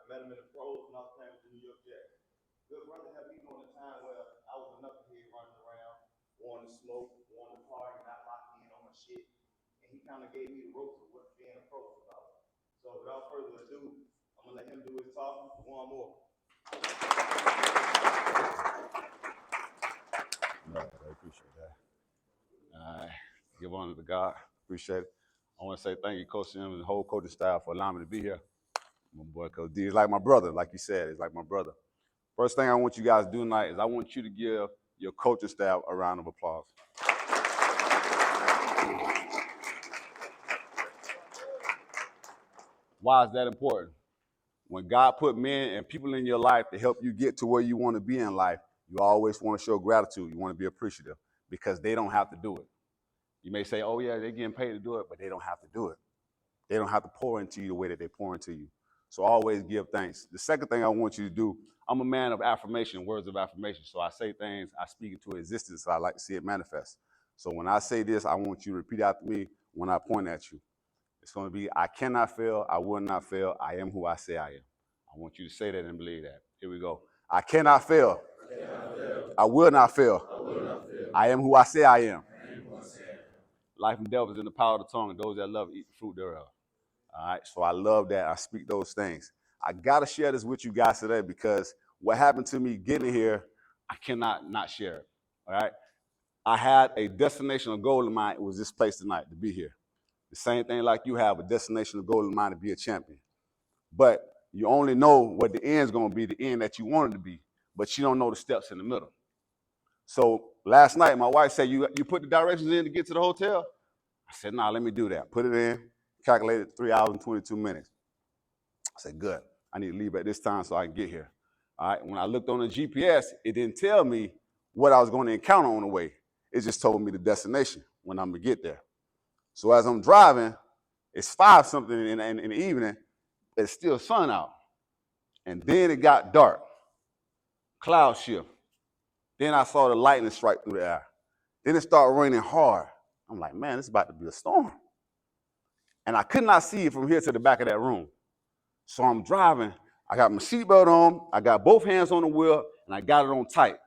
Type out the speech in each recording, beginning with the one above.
met him in the pros when I was playing with the New York Jets. Good brother had me during a time where I was a knucklehead running around, wanting to smoke, wanting to party, not locking in on my shit. And he kind of gave me the ropes of what being a pro is about. So without further ado, I'm going to let him do his talking. One more. I appreciate that. Give honor to God. Appreciate it. I want to say thank you, Coach Sims and the whole coaching staff for allowing me to be here. My boy, Coach D, is like my brother, like you said, it's like my brother. First thing I want you guys to do tonight is I want you to give your coaching staff a round of applause. Why is that important? When God put men and people in your life to help you get to where you want to be in life, you always want to show gratitude. You want to be appreciative because they don't have to do it. You may say, oh, yeah, they're getting paid to do it, but they don't have to do it. They don't have to pour into you the way that they pour into you. So always give thanks. The second thing I want you to do, I'm a man of affirmation, words of affirmation. So I say things, I speak into existence, so I like to see it manifest. So when I say this, I want you to repeat after me when I point at you. It's going to be, I cannot fail, I will not fail, I am who I say I am. I want you to say that and believe that. Here we go. I cannot fail. I will not fail. I am who I say I am. Life and death is in the power of the tongue, and those that love eat the fruit thereof. All right, so I love that. I speak those things. I got to share this with you guys today because what happened to me getting here, I cannot not share it. All right, I had a destination, a goal in mind. It was this place tonight, to be here. The same thing like you have a destination, a goal in mind to be a champion. But you only know what the end's going to be, the end that you want it to be, but you don't know the steps in the middle. So last night, my wife said, you put the directions in to get to the hotel? I said, nah, let me do that. Put it in, calculated 3 hours and 22 minutes. I said, good. I need to leave at this time so I can get here. All right. When I looked on the GPS, it didn't tell me what I was going to encounter on the way. It just told me the destination when I'm going to get there. So as I'm driving, it's 5-something in the evening. It's still sun out. And then it got dark. Cloud shift. Then I saw the lightning strike through the air. Then it started raining hard. I'm like, man, it's about to be a storm. And I could not see it from here to the back of that room. So I'm driving. I got my seatbelt on. I got both hands on the wheel, and I got it on tight.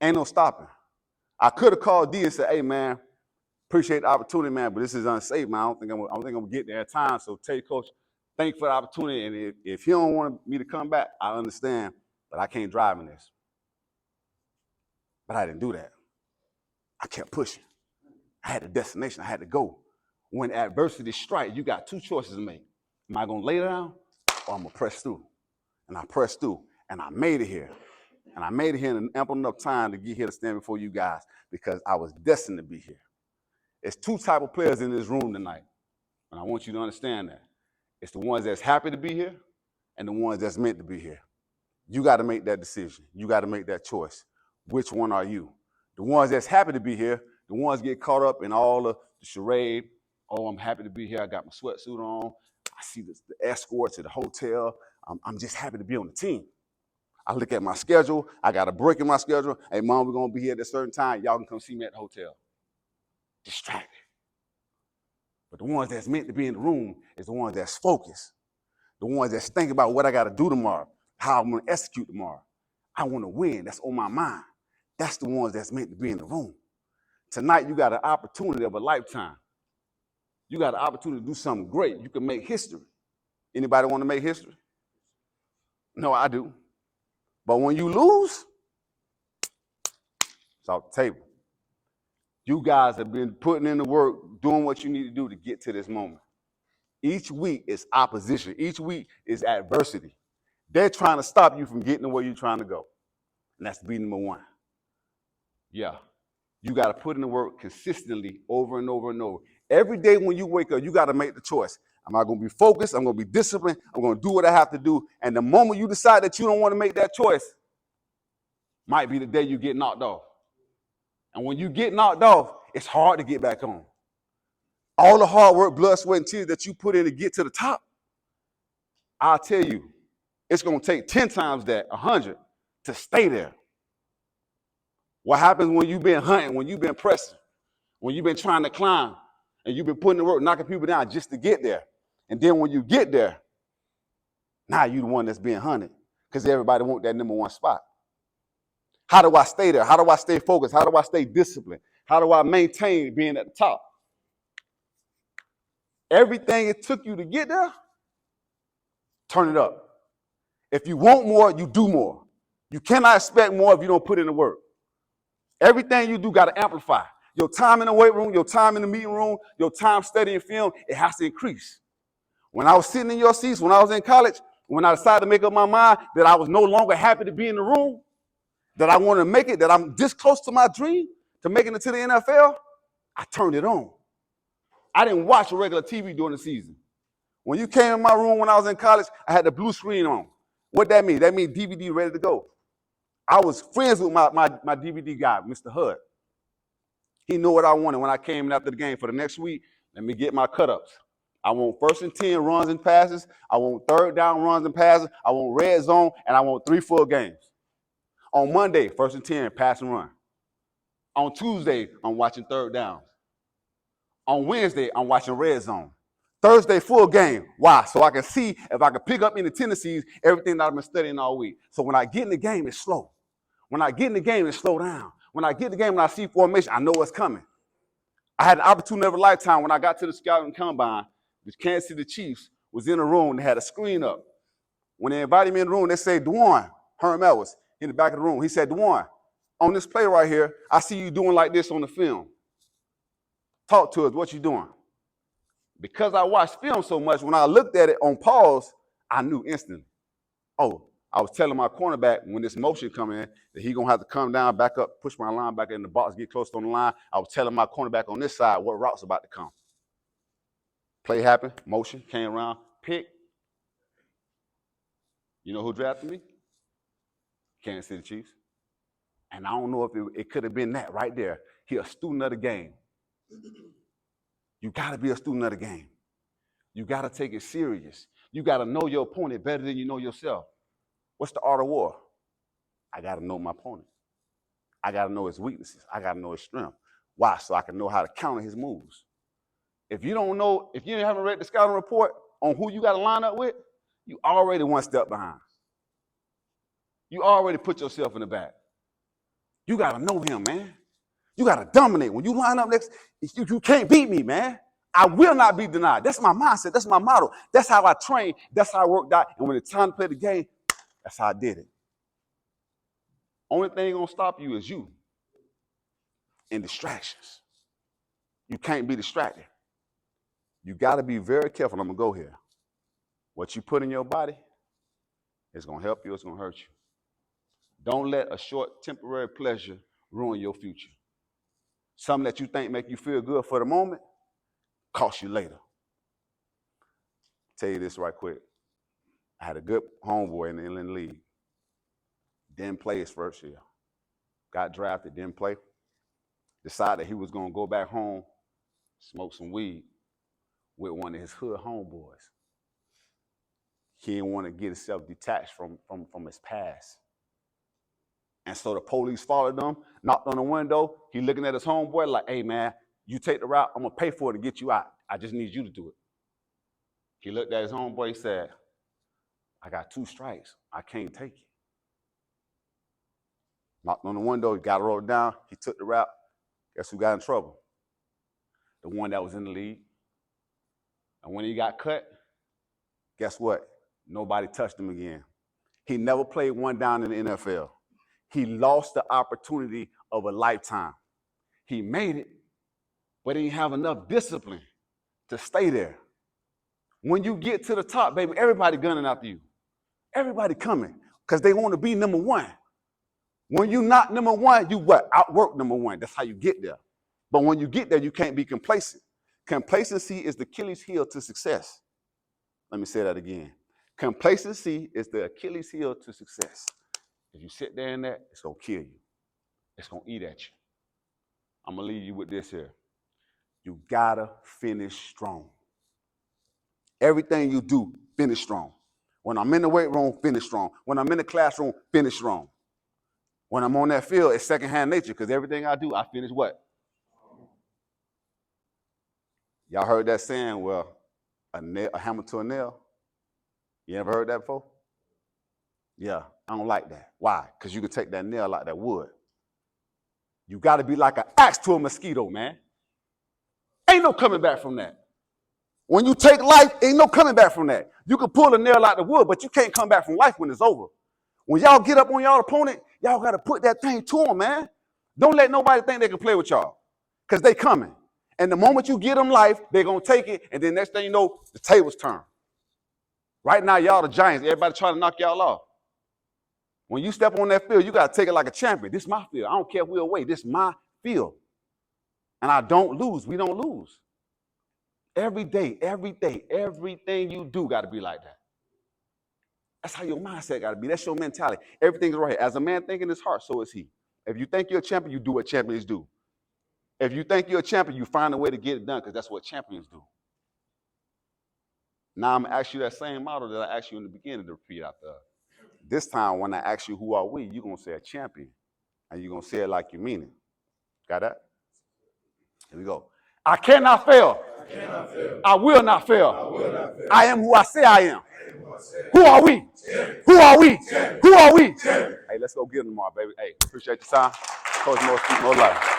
Ain't no stopping. I could have called D and said, hey, man, appreciate the opportunity, man, but this is unsafe, man. I don't think I'm going to get there in time. So tell you, Coach, thank you for the opportunity. And if you don't want me to come back, I understand, but I can't drive in this. But I didn't do that. I kept pushing. I had a destination. I had to go. When adversity strikes, you got two choices to make. Am I going to lay down or I'm going to press through? And I pressed through, and I made it here. And I made it here in ample enough time to get here to stand before you guys because I was destined to be here. There's two type of players in this room tonight, and I want you to understand that. It's the ones that's happy to be here and the ones that's meant to be here. You got to make that decision. You got to make that choice. Which one are you? The ones that's happy to be here, the ones get caught up in all the charade. Oh, I'm happy to be here. I got my sweatsuit on. I see the escort to the hotel. I'm just happy to be on the team. I look at my schedule. I got a break in my schedule. Hey, Mom, we're going to be here at a certain time. Y'all can come see me at the hotel. Distracted. But the ones that's meant to be in the room is the ones that's focused. The ones that's thinking about what I got to do tomorrow, how I'm going to execute tomorrow. I want to win. That's on my mind. That's the ones that's meant to be in the room. Tonight, you got an opportunity of a lifetime. You got an opportunity to do something great. You can make history. Anybody want to make history? No, I do. But when you lose, it's off the table. You guys have been putting in the work, doing what you need to do to get to this moment. Each week is opposition. Each week is adversity. They're trying to stop you from getting to where you're trying to go. And that's beat number one. Yeah. You got to put in the work consistently over and over and over. Every day when you wake up, you got to make the choice. Am I going to be focused? I'm going to be disciplined. I'm going to do what I have to do. And the moment you decide that you don't want to make that choice, might be the day you get knocked off. And when you get knocked off, it's hard to get back on. All the hard work, blood, sweat, and tears that you put in to get to the top, I'll tell you, it's going to take 10 times that, 100, to stay there. What happens when you've been hunting, when you've been pressing, when you've been trying to climb, and you've been putting the work, knocking people down just to get there. And then when you get there, Now you the one that's being hunted because everybody want that number one spot. How do I stay there? How do I stay focused? How do I stay disciplined? How do I maintain being at the top? Everything it took you to get there, turn it up. If you want more, you do more. You cannot expect more if you don't put in the work. Everything you do got to amplify. Your time in the weight room, your time in the meeting room, your time studying film, it has to increase. When I was sitting in your seats, when I was in college, when I decided to make up my mind that I was no longer happy to be in the room, that I wanted to make it, that I'm this close to my dream, to making it to the NFL, I turned it on. I didn't watch regular TV during the season. When you came in my room when I was in college, I had the blue screen on. What that means? That means DVD ready to go. I was friends with my DVD guy, Mr. Hud. He knew what I wanted when I came in after the game. For the next week, let me get my cut-ups. I want 1st and 10 runs and passes. I want 3rd down runs and passes. I want red zone, and I want 3 full games. On Monday, 1st and 10, pass and run. On Tuesday, I'm watching 3rd downs. On Wednesday, I'm watching red zone. Thursday, full game. Why? So I can see if I can pick up any tendencies, everything that I've been studying all week. So when I get in the game, it's slow. When I get in the game, it's slow down. When I get in the game and I see formation, I know what's coming. I had an opportunity of a lifetime when I got to the scouting combine. The Kansas City Chiefs was in the room. They had a screen up. When they invited me in the room, they said, Dwan, Herm Ellis, in the back of the room. He said, Dwan, on this play right here, I see you doing like this on the film. Talk to us. What you doing? Because I watched film so much, when I looked at it on pause, I knew instantly. Oh, I was telling my cornerback when this motion come in that he going to have to come down, back up, push my linebacker in the box, get close on the line. I was telling my cornerback on this side what route's about to come. Play happened, motion, came around, pick. You know who drafted me? Kansas City Chiefs. And I don't know if it could have been that right there. He a student of the game. You got to be a student of the game. You got to take it serious. You got to know your opponent better than you know yourself. What's the art of war? I got to know my opponent. I got to know his weaknesses. I got to know his strength. Why? So I can know how to counter his moves. If you don't know, if you haven't read the scouting report on who you got to line up with, you already one step behind. You already put yourself in the back. You got to know him, man. You got to dominate. When you line up next, you can't beat me, man. I will not be denied. That's my mindset. That's my motto. That's how I train. That's how I worked out. And when it's time to play the game, that's how I did it. Only thing going to stop you is you and distractions. You can't be distracted. You got to be very careful. I'm going to go here. What you put in your body is going to help you. It's going to hurt you. Don't let a short temporary pleasure ruin your future. Something that you think make you feel good for the moment, cost you later. Tell you this right quick. I had a good homeboy in the Inland League. Didn't play his first year. Got drafted, didn't play. Decided he was going to go back home, smoke some weed with one of his hood homeboys. He didn't want to get himself detached from his past. And so the police followed them, knocked on the window. He looking at his homeboy like, hey, man, you take the route. I'm going to pay for it and get you out. I just need you to do it. He looked at his homeboy. He said, I got 2 strikes. I can't take it. Knocked on the window. He got it rolled down. He took the route. Guess who got in trouble? The one that was in the league. And when he got cut, guess what? Nobody touched him again. He never played one down in the NFL. He lost the opportunity of a lifetime. He made it, but he didn't have enough discipline to stay there. When you get to the top, baby, everybody gunning after you. Everybody coming because they want to be number one. When you're not number one, you what? Outwork number one. That's how you get there. But when you get there, you can't be complacent. Complacency is the Achilles heel to success. Let me say that again. Complacency is the Achilles heel to success. If you sit there in that, it's going to kill you. It's going to eat at you. I'm going to leave you with this here. You got to finish strong. Everything you do, finish strong. When I'm in the weight room, finish strong. When I'm in the classroom, finish strong. When I'm on that field, it's secondhand nature because everything I do, I finish what? Y'all heard that saying, well, a hammer to a nail? You ever heard that before? Yeah, I don't like that. Why? Because you can take that nail out that wood. You got to be like an axe to a mosquito, man. Ain't no coming back from that. When you take life, ain't no coming back from that. You can pull a nail out the wood, but you can't come back from life when it's over. When y'all get up on y'all opponent, y'all got to put that thing to them, man. Don't let nobody think they can play with y'all, because they coming. And the moment you get them life, they're going to take it, and then next thing you know, the tables turn. Right now, y'all the giants. Everybody trying to knock y'all off. When you step on that field, you got to take it like a champion. This is my field. I don't care who away. This is my field. And I don't lose. We don't lose. Every day, everything you do got to be like that. That's how your mindset got to be. That's your mentality. Everything's right here. As a man thinking in his heart, so is he. If you think you're a champion, you do what champions do. If you think you're a champion, you find a way to get it done, because that's what champions do. Now I'm going to ask you that same model that I asked you in the beginning to repeat after. This time, when I ask you who are we, you're going to say a champion. And you're going to say it like you mean it. Got that? Here we go. I cannot fail. I will not fail. I am who I say I am. Who are we? Who are we? Who are we? Hey, let's go get them tomorrow, baby. Hey, appreciate your time. Coach Mo, SpeakMoLife.